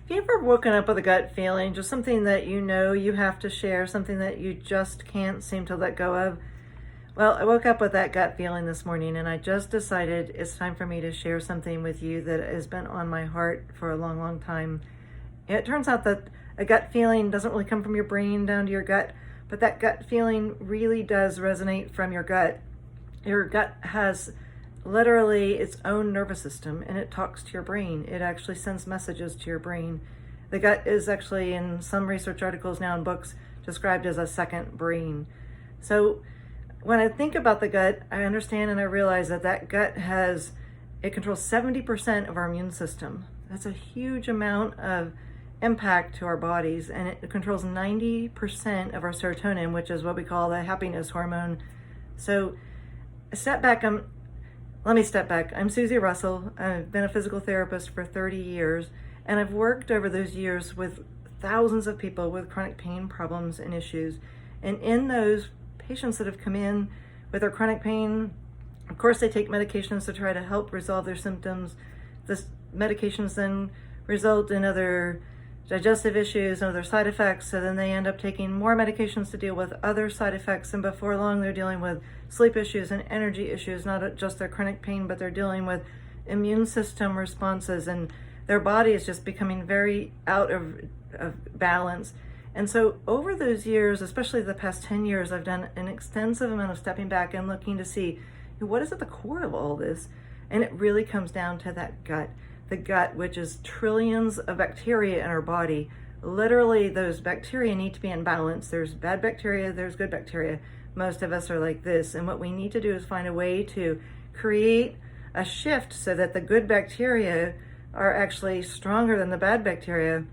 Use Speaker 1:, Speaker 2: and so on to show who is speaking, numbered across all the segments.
Speaker 1: Have you ever woken up with a gut feeling, just something that you know you have to share, something that you just can't seem to let go of? Well, I woke up with that gut feeling this morning, and I just decided it's time for me to share something with you that has been on my heart for a long, long time. It turns out that a gut feeling doesn't really come from your brain down to your gut, but that gut feeling really does resonate from your gut. Your gut has literally its own nervous system, and it talks to your brain. It actually sends messages to your brain. The gut is actually, in some research articles now in books, described as a second brain. So when I think about the gut, I understand and I realize that it controls 70% of our immune system. That's a huge amount of impact to our bodies, and it controls 90% of our serotonin, which is what we call the happiness hormone. So let me step back. I'm Susie Russell. I've been a physical therapist for 30 years, and I've worked over those years with thousands of people with chronic pain problems and issues. And in those patients that have come in with their chronic pain, of course, they take medications to try to help resolve their symptoms. This medications then result in other digestive issues and other side effects, so then they end up taking more medications to deal with other side effects, and before long they're dealing with sleep issues and energy issues, not just their chronic pain, but they're dealing with immune system responses, and their body is just becoming very out of balance. And so over those years, especially the past 10 years, I've done an extensive amount of stepping back and looking to see what is at the core of all this, and it really comes down to that gut. The gut, which is trillions of bacteria in our body. Literally, those bacteria need to be in balance. There's bad bacteria, there's good bacteria. Most of us are like this. And what we need to do is find a way to create a shift so that the good bacteria are actually stronger than the bad bacteria.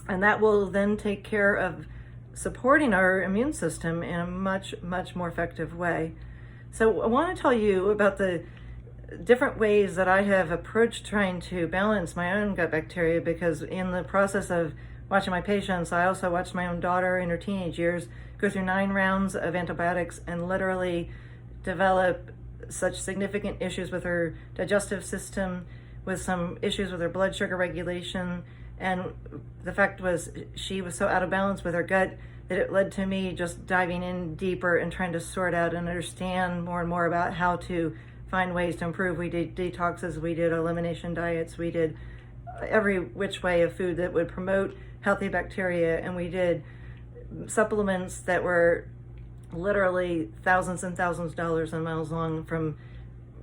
Speaker 1: And that will then take care of supporting our immune system in a much, much more effective way. So I want to tell you about the different ways that I have approached trying to balance my own gut bacteria, because in the process of watching my patients, I also watched my own daughter in her teenage years go through 9 rounds of antibiotics and literally develop such significant issues with her digestive system, with some issues with her blood sugar regulation. And the fact was, she was so out of balance with her gut that it led to me just diving in deeper and trying to sort out and understand more and more about how to find ways to improve. We did detoxes, we did elimination diets, we did every which way of food that would promote healthy bacteria, and we did supplements that were literally thousands and thousands of dollars and miles long from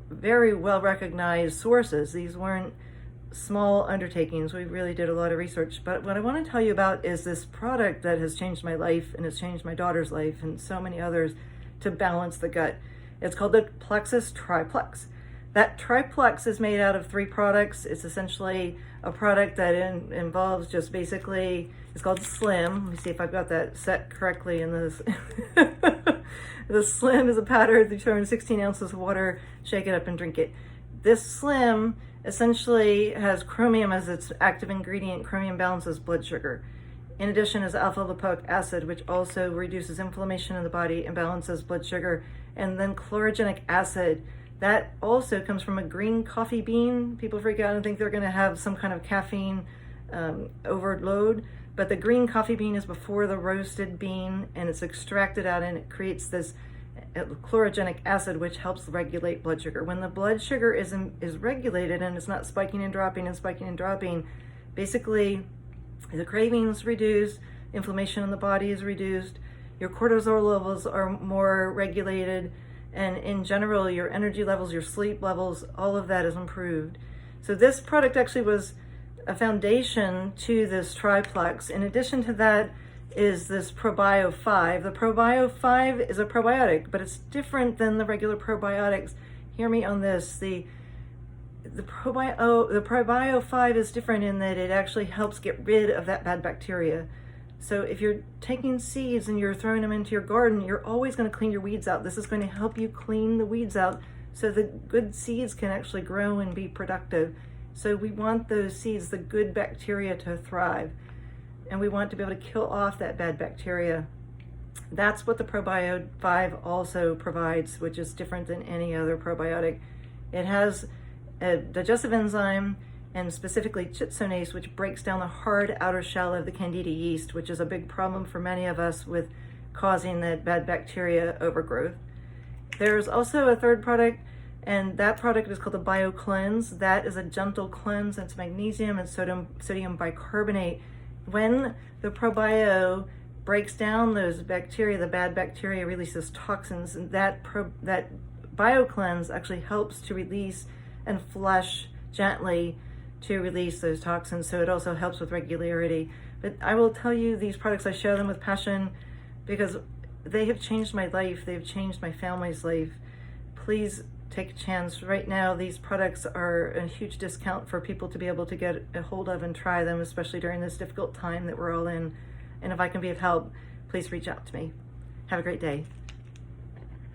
Speaker 1: very well recognized sources. These weren't small undertakings. We really did a lot of research. But what I want to tell you about is this product that has changed my life, and has changed my daughter's life and so many others, to balance the gut. It's called the Plexus Triplex. That triplex is made out of 3 products. It's essentially a product that involves just basically, it's called Slim. Let me see if I've got that set correctly in this. The Slim is a powder. You throw in 16 ounces of water, shake it up and drink it. This Slim essentially has chromium as its active ingredient. Chromium balances blood sugar. In addition is alpha lipoic acid, which also reduces inflammation in the body and balances blood sugar. And then chlorogenic acid, that also comes from a green coffee bean. People freak out and think they're going to have some kind of caffeine overload, but the green coffee bean is before the roasted bean, and it's extracted out, and it creates this chlorogenic acid, which helps regulate blood sugar. When the blood sugar is regulated and it's not spiking and dropping, basically the cravings reduce, inflammation in the body is reduced, your cortisol levels are more regulated, and in general, your energy levels, your sleep levels, all of that is improved. So this product actually was a foundation to this triplex. In addition to that is this ProBio 5. The ProBio 5 is a probiotic, but it's different than the regular probiotics. Hear me on this. The ProBio 5 is different in that it actually helps get rid of that bad bacteria. So if you're taking seeds and you're throwing them into your garden, you're always going to clean your weeds out. This is going to help you clean the weeds out so the good seeds can actually grow and be productive. So we want those seeds, the good bacteria, to thrive. And we want to be able to kill off that bad bacteria. That's what the ProBio 5 also provides, which is different than any other probiotic. It has a digestive enzyme, and specifically chitsonase, which breaks down the hard outer shell of the Candida yeast, which is a big problem for many of us with causing the bad bacteria overgrowth. There's also a third product, and that product is called the BioCleanse. That is a gentle cleanse. It's magnesium and sodium bicarbonate. When the probio breaks down those bacteria, the bad bacteria releases toxins, and that BioCleanse actually helps to release and flush gently to release those toxins. So it also helps with regularity. But I will tell you, these products, I share them with passion because they have changed my life. They've changed my family's life. Please take a chance. Right now, these products are a huge discount for people to be able to get a hold of and try them, especially during this difficult time that we're all in. And if I can be of help, please reach out to me. Have a great day.